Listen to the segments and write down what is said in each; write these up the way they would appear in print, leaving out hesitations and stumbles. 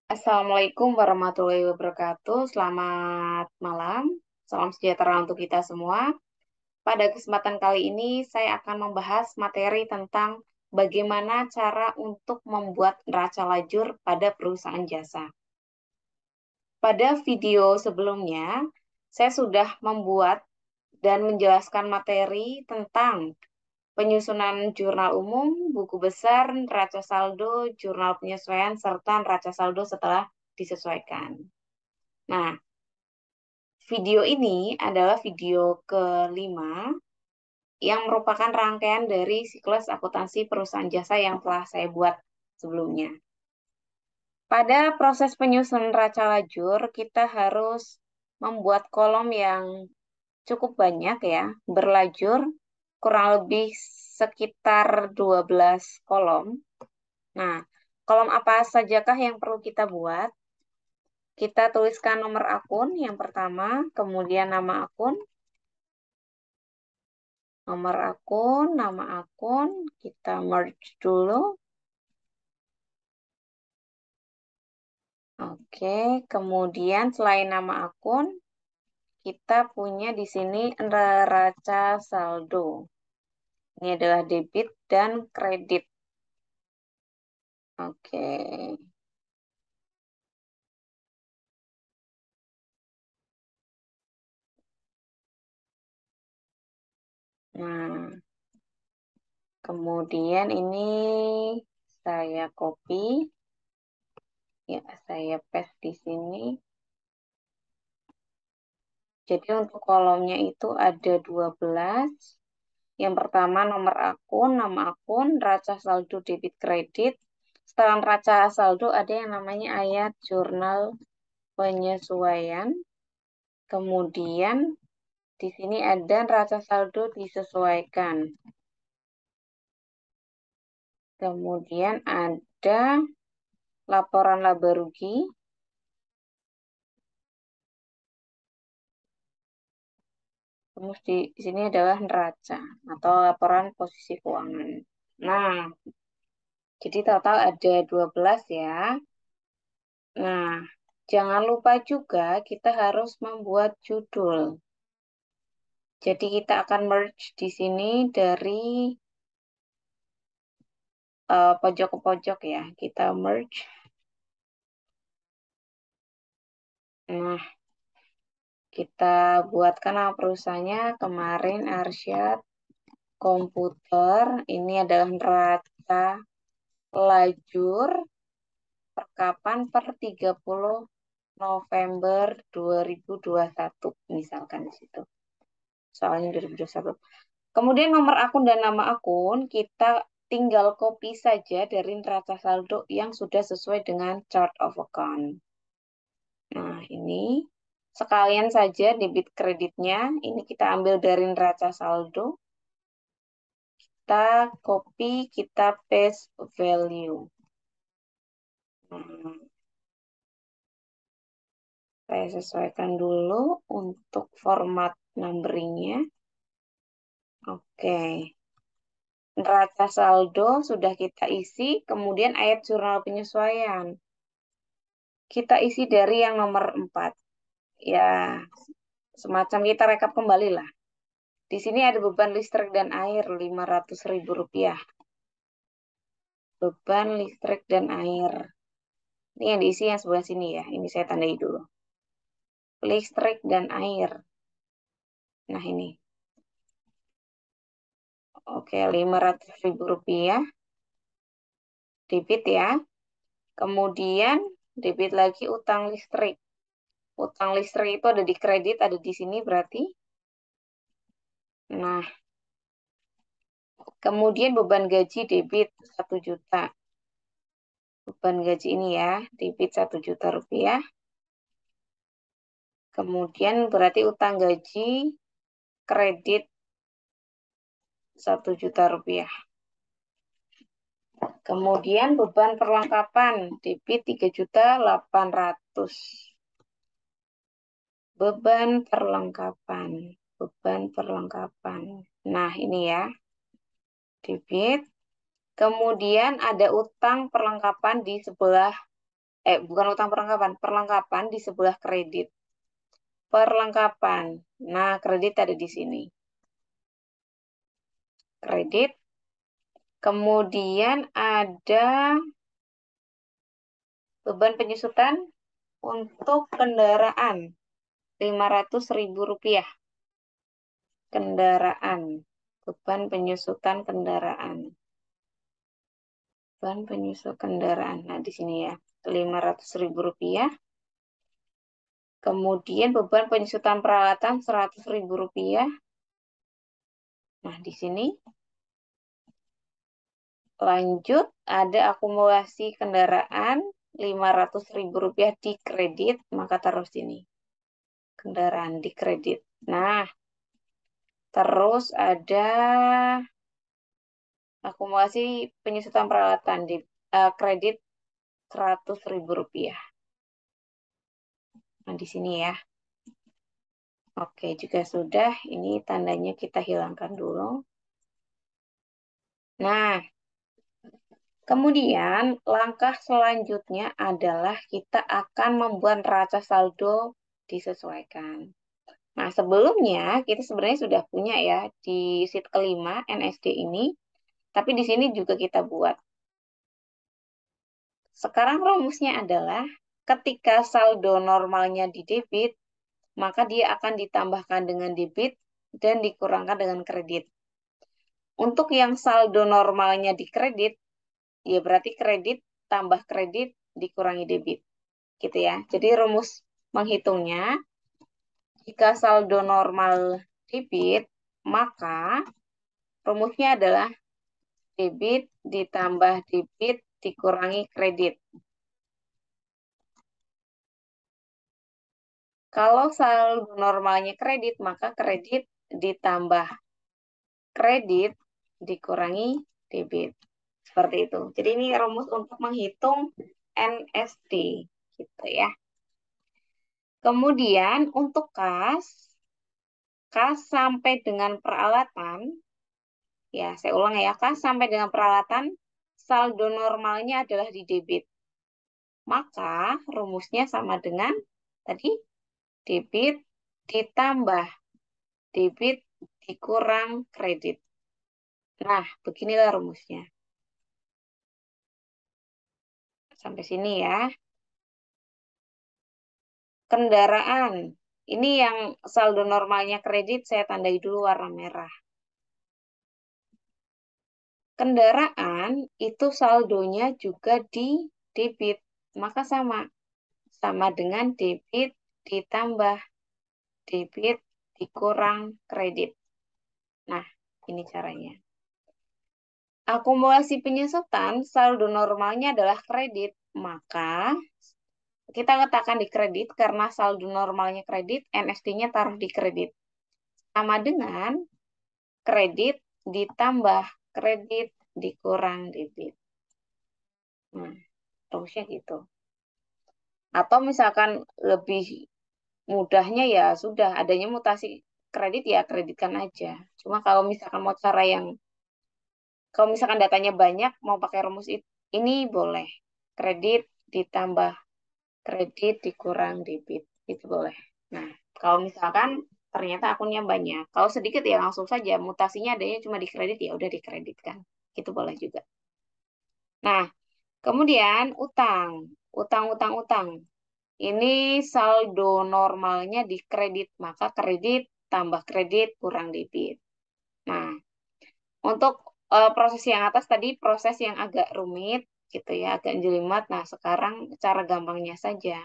Assalamualaikum warahmatullahi wabarakatuh. Selamat malam. Salam sejahtera untuk kita semua. Pada kesempatan kali ini, saya akan membahas materi tentang bagaimana cara untuk membuat neraca lajur pada perusahaan jasa. Pada video sebelumnya, saya sudah membuat dan menjelaskan materi tentang penyusunan jurnal umum, buku besar, neraca saldo, jurnal penyesuaian, serta neraca saldo setelah disesuaikan. Nah, video ini adalah video kelima yang merupakan rangkaian dari siklus akuntansi perusahaan jasa yang telah saya buat sebelumnya. Pada proses penyusunan neraca lajur, kita harus membuat kolom yang cukup banyak ya, berlajur kurang lebih sekitar 12 kolom. Nah, kolom apa sajakah yang perlu kita buat? Kita tuliskan nomor akun yang pertama, kemudian nama akun, nama akun, kita merge dulu. Oke, kemudian selain nama akun, kita punya di sini neraca saldo. Ini adalah debit dan kredit. Oke. Nah, kemudian ini saya copy, ya saya paste di sini. Jadi untuk kolomnya itu ada 12. Yang pertama nomor akun, nama akun, neraca saldo debit kredit. Setelah neraca saldo ada yang namanya ayat jurnal penyesuaian. Kemudian di sini ada neraca saldo disesuaikan. Kemudian ada laporan laba rugi. Terus di sini adalah neraca atau laporan posisi keuangan. Nah, jadi total ada 12 ya. Nah, jangan lupa juga kita harus membuat judul. Jadi kita akan merge di sini dari pojok ke pojok ya. Kita merge. Nah, kita buatkan nama perusahaannya kemarin Arsyad Komputer. Ini adalah neraca lajur perkapan per 30 November 2021 misalkan di situ. Soalnya 2021. Kemudian nomor akun dan nama akun kita tinggal copy saja dari neraca saldo yang sudah sesuai dengan chart of account. Nah, ini sekalian saja debit kreditnya. Ini kita ambil dari neraca saldo. Kita copy, kita paste value. Nah, saya sesuaikan dulu untuk format numberingnya. Oke. Neraca saldo sudah kita isi, kemudian ayat jurnal penyesuaian. Kita isi dari yang nomor 4. Ya, semacam kita rekap kembali lah. Di sini ada beban listrik dan air Rp500.000. Beban listrik dan air. Ini yang diisi yang sebelah sini ya. Ini saya tandai dulu. Listrik dan air. Nah ini. Oke, Rp500.000. Debit ya. Kemudian debit lagi utang listrik. Utang listrik itu ada di kredit, ada di sini berarti. Nah, kemudian beban gaji debit 1 juta. Beban gaji ini ya, debit 1 juta rupiah. Kemudian berarti utang gaji kredit 1 juta rupiah. Kemudian beban perlengkapan debit 3.800.000. Beban perlengkapan. Beban perlengkapan. Nah, ini ya. Debit. Kemudian ada utang perlengkapan di sebelah bukan utang perlengkapan, perlengkapan di sebelah kredit. Perlengkapan. Nah, kredit ada di sini. Kredit. Kemudian ada beban penyusutan untuk kendaraan. 500.000 rupiah. Kendaraan. Beban penyusutan kendaraan. Beban penyusun kendaraan. Nah, di sini ya. 500.000 rupiah. Kemudian beban penyusutan peralatan 100.000 rupiah. Nah, di sini lanjut ada akumulasi kendaraan 500.000 rupiah di kredit, maka taruh sini. Kendaraan di kredit. Nah, terus ada akumulasi penyusutan peralatan di kredit 100.000 rupiah. Nah, di sini ya. Oke, juga sudah. Ini tandanya kita hilangkan dulu. Nah, kemudian langkah selanjutnya adalah kita akan membuat neraca saldo disesuaikan. Nah, sebelumnya kita sebenarnya sudah punya ya di sheet kelima NSD ini, tapi di sini juga kita buat. Sekarang rumusnya adalah ketika saldo normalnya di debit, maka dia akan ditambahkan dengan debit dan dikurangkan dengan kredit. Untuk yang saldo normalnya di kredit, ya berarti kredit tambah kredit dikurangi debit. Gitu ya. Jadi rumus menghitungnya, jika saldo normal debit, maka rumusnya adalah debit ditambah debit dikurangi kredit. Kalau saldo normalnya kredit, maka kredit ditambah kredit dikurangi debit. Seperti itu. Jadi ini rumus untuk menghitung NSD. Gitu ya. Kemudian untuk kas sampai dengan peralatan, ya saya ulang ya, kas sampai dengan peralatan, saldo normalnya adalah di debit. Maka rumusnya sama dengan tadi debit ditambah debit dikurang kredit. Nah, beginilah rumusnya. Sampai sini ya. Kendaraan. Ini yang saldo normalnya kredit, saya tandai dulu warna merah. Kendaraan itu saldonya juga di debit. Maka sama. Sama dengan debit ditambah debit dikurang kredit. Nah, ini caranya. Akumulasi penyusutan saldo normalnya adalah kredit, maka kita letakkan di kredit karena saldo normalnya kredit, NSD-nya taruh di kredit. Sama dengan kredit ditambah kredit dikurang debit. Nah, terusnya gitu. Atau misalkan lebih mudahnya ya sudah adanya mutasi kredit ya kreditkan aja. Cuma kalau misalkan mau cara yang kalau misalkan datanya banyak mau pakai rumus ini boleh. Kredit ditambah kredit dikurang debit itu boleh. Nah, kalau misalkan ternyata akunnya banyak, kalau sedikit ya langsung saja mutasinya adanya cuma di kredit ya udah dikreditkan. Itu boleh juga. Nah, kemudian utang, utang. Ini saldo normalnya di kredit, maka kredit tambah kredit kurang debit. Nah, untuk proses yang atas tadi proses yang agak rumit gitu ya, agak jelimet. Nah, sekarang cara gampangnya saja.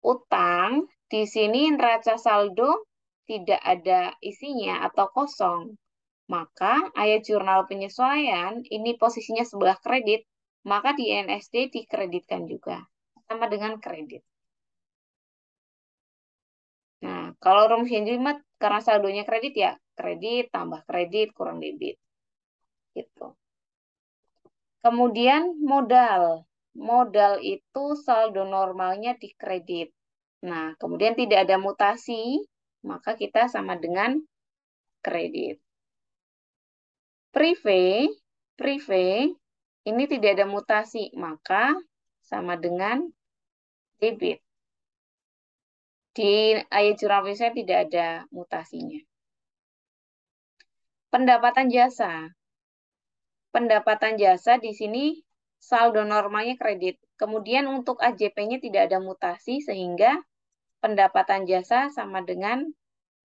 Utang di sini neraca saldo tidak ada isinya atau kosong. Maka ayat jurnal penyesuaian ini posisinya sebelah kredit, maka di NSD dikreditkan juga sama dengan kredit. Nah, kalau rumus yang jelimet karena saldonya kredit ya kredit tambah kredit kurang debit. Gitu. Kemudian modal. Modal itu saldo normalnya di kredit. Nah, kemudian tidak ada mutasi, maka kita sama dengan kredit. Prive ini tidak ada mutasi, maka sama dengan debit. Di ayat jurnal saya tidak ada mutasinya. Pendapatan jasa. Pendapatan jasa di sini saldo normalnya kredit. Kemudian untuk AJP-nya tidak ada mutasi sehingga pendapatan jasa sama dengan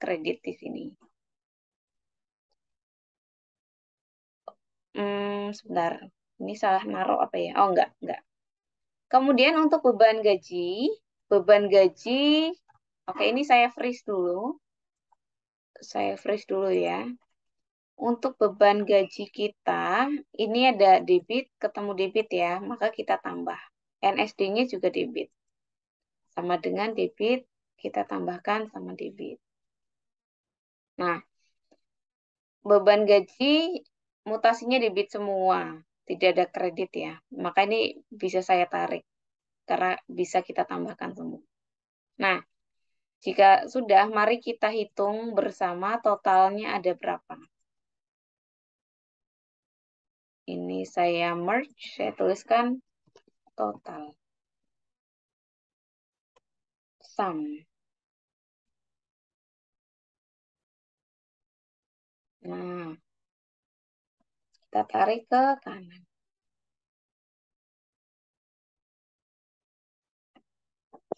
kredit di sini. Sebentar. Ini salah naruh apa ya? Oh, enggak. Kemudian untuk beban gaji, oke ini saya freeze dulu. Saya freeze dulu ya. Untuk beban gaji kita, ini ada debit, ketemu debit ya, maka kita tambah. NSD-nya juga debit. Sama dengan debit, kita tambahkan sama debit. Nah, beban gaji mutasinya debit semua, tidak ada kredit ya. Maka ini bisa saya tarik, karena bisa kita tambahkan semua. Nah, jika sudah, mari kita hitung bersama totalnya ada berapa. Ini saya merge, saya tuliskan total. Sum. Nah, kita tarik ke kanan.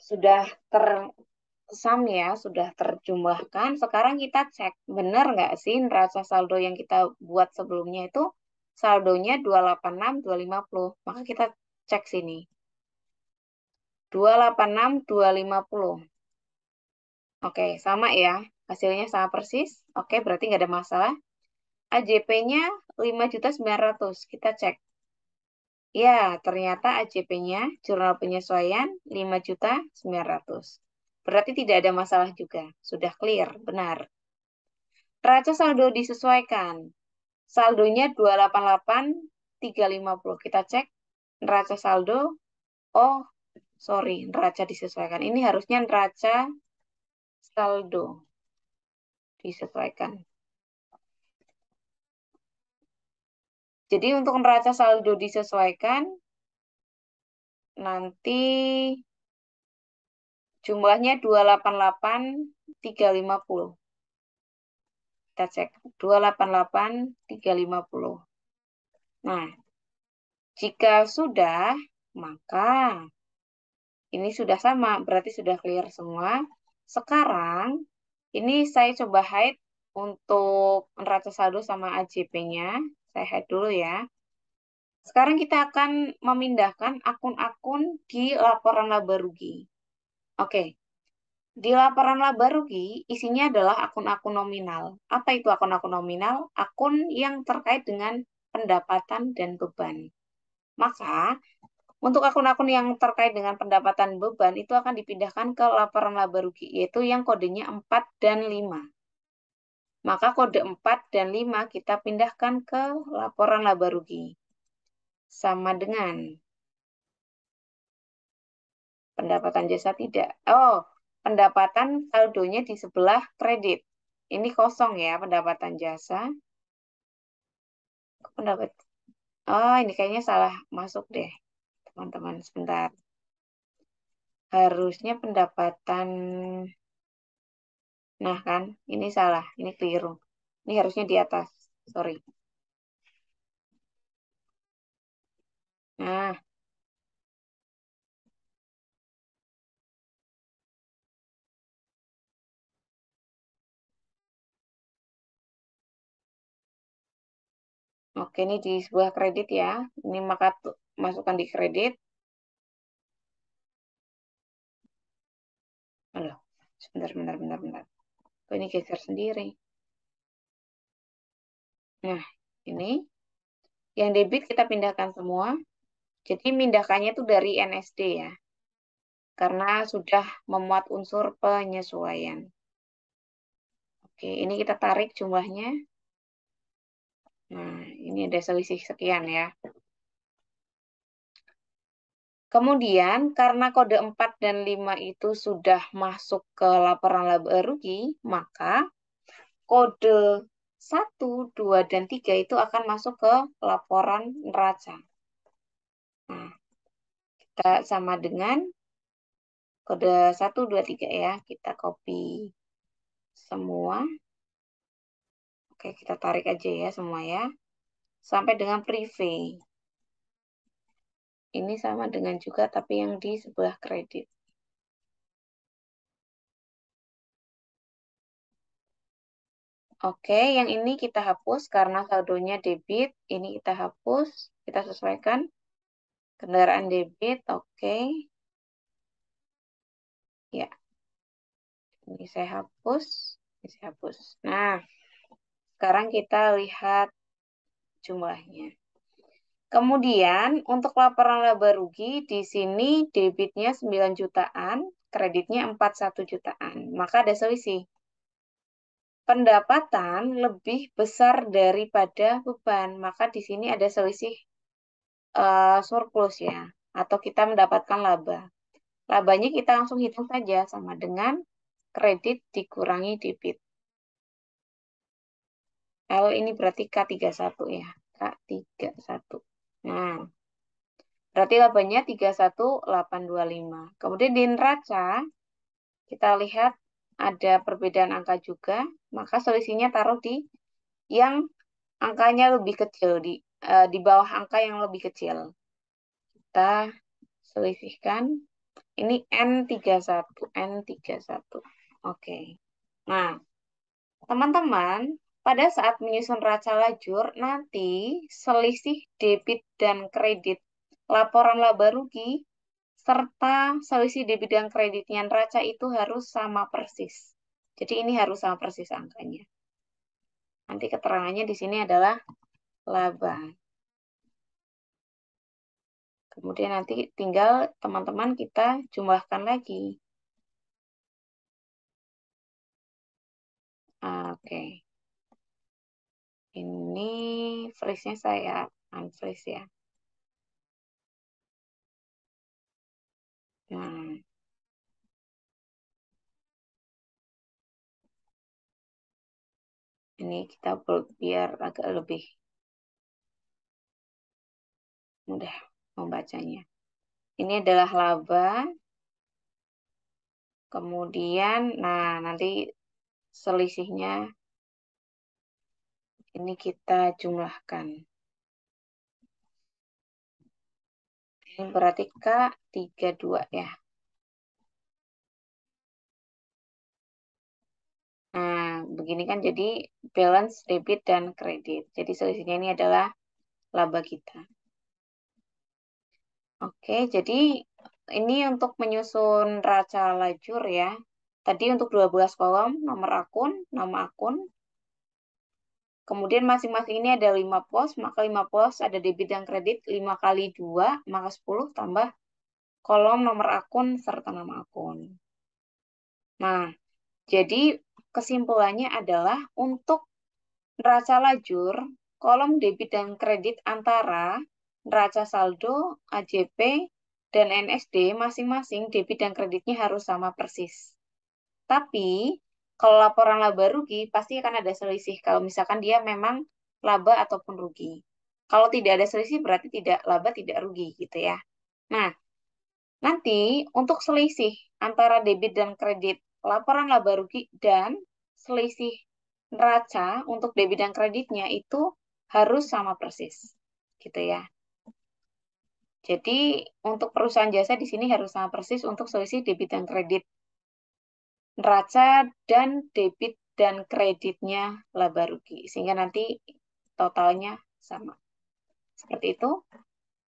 Sudah tersum ya, sudah terjumlahkan. Sekarang kita cek, benar nggak sih neraca saldo yang kita buat sebelumnya itu saldonya 286, 250. Maka kita cek sini. 286, 250. Oke, sama ya. Hasilnya sama persis. Oke, berarti nggak ada masalah. AJP-nya 5.900.000. Kita cek. Ya, ternyata AJP-nya, jurnal penyesuaian 5.900.000. Berarti tidak ada masalah juga. Sudah clear, benar. Neraca saldo disesuaikan. Saldonya 288.350. Kita cek neraca saldo. Oh, sorry, neraca disesuaikan. Ini harusnya neraca saldo disesuaikan. Jadi untuk neraca saldo disesuaikan, nanti jumlahnya 288.350. Kita cek 288.350. Nah, jika sudah, maka ini sudah sama, berarti sudah clear semua. Sekarang, ini saya coba hide untuk neraca saldo sama AJP-nya. Saya hide dulu ya. Sekarang kita akan memindahkan akun-akun di laporan laba rugi. Oke, di laporan laba rugi isinya adalah akun-akun nominal. Apa itu akun-akun nominal? Akun yang terkait dengan pendapatan dan beban. Maka, untuk akun-akun yang terkait dengan pendapatan beban itu akan dipindahkan ke laporan laba rugi, yaitu yang kodenya 4 dan 5. Maka kode 4 dan 5 kita pindahkan ke laporan laba rugi. Sama dengan pendapatan jasa tidak. Oh, pendapatan saldonya di sebelah kredit. Ini kosong ya, pendapatan jasa. Pendapat. Oh, ini kayaknya salah masuk deh, teman-teman. Sebentar. Harusnya pendapatan. Nah, kan, ini salah. Ini keliru. Ini harusnya di atas. Sorry. Nah, oke, ini di sebuah kredit ya. Ini maka masukkan di kredit. Aduh, sebentar. Oh, ini geser sendiri. Nah, ini yang debit kita pindahkan semua. Jadi pindahkannya itu dari NSD ya. Karena sudah memuat unsur penyesuaian. Oke, ini kita tarik jumlahnya. Nah, ini ada selisih sekian ya. Kemudian, karena kode 4 dan 5 itu sudah masuk ke laporan laba rugi, maka kode 1, 2, dan 3 itu akan masuk ke laporan neraca. Nah, kita sama dengan kode 1, 2, 3 ya. Kita copy semua. Oke, kita tarik aja ya semua ya. Sampai dengan privé. Ini sama dengan juga tapi yang di sebelah kredit. Oke, yang ini kita hapus karena saldonya debit. Ini kita hapus, kita sesuaikan. Kendaraan debit, oke. Ya, ini saya hapus. Ini saya hapus. Nah, sekarang kita lihat jumlahnya. Kemudian, untuk laporan laba rugi, di sini debitnya 9 jutaan, kreditnya 41 jutaan. Maka ada selisih. Pendapatan lebih besar daripada beban. Maka di sini ada selisih surplus ya. Atau kita mendapatkan laba. Labanya kita langsung hitung saja sama dengan kredit dikurangi debit. L ini berarti K31 ya. K31. Nah, berarti labanya 31.825. Kemudian di neraca, kita lihat ada perbedaan angka juga. Maka selisihnya taruh di yang angkanya lebih kecil, di bawah angka yang lebih kecil. Kita selisihkan. Ini N31. N31. Oke. Nah, teman-teman, pada saat menyusun neraca lajur, nanti selisih debit dan kredit laporan laba rugi serta selisih debit dan kreditnya neraca itu harus sama persis. Jadi ini harus sama persis angkanya. Nanti keterangannya di sini adalah laba. Kemudian nanti tinggal teman-teman kita jumlahkan lagi. Oke. Ini freeze-nya saya unfreeze ya. Nah, ini kita biar agak lebih mudah membacanya. Ini adalah laba. Kemudian, nah nanti selisihnya ini kita jumlahkan. Ini berarti K32 ya. Nah, begini kan jadi balance debit dan kredit. Jadi selisihnya ini adalah laba kita. Oke, jadi ini untuk menyusun neraca lajur ya. Tadi untuk 12 kolom, nomor akun, nama akun. Kemudian masing-masing ini ada 5 pos, maka 5 pos ada debit dan kredit 5 kali 2, maka 10 tambah kolom nomor akun serta nama akun. Nah, jadi kesimpulannya adalah untuk neraca lajur, kolom debit dan kredit antara neraca saldo, AJP, dan NSD masing-masing debit dan kreditnya harus sama persis. Tapi kalau laporan laba rugi pasti akan ada selisih kalau misalkan dia memang laba ataupun rugi. Kalau tidak ada selisih berarti tidak laba tidak rugi gitu ya. Nah, nanti untuk selisih antara debit dan kredit laporan laba rugi dan selisih neraca untuk debit dan kreditnya itu harus sama persis. Gitu ya. Jadi untuk perusahaan jasa di sini harus sama persis untuk selisih debit dan kredit neraca dan debit dan kreditnya laba rugi. Sehingga nanti totalnya sama. Seperti itu.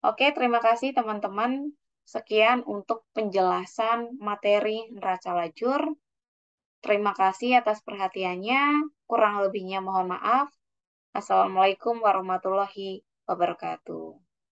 Oke, terima kasih teman-teman. Sekian untuk penjelasan materi neraca lajur. Terima kasih atas perhatiannya. Kurang lebihnya mohon maaf. Assalamualaikum warahmatullahi wabarakatuh.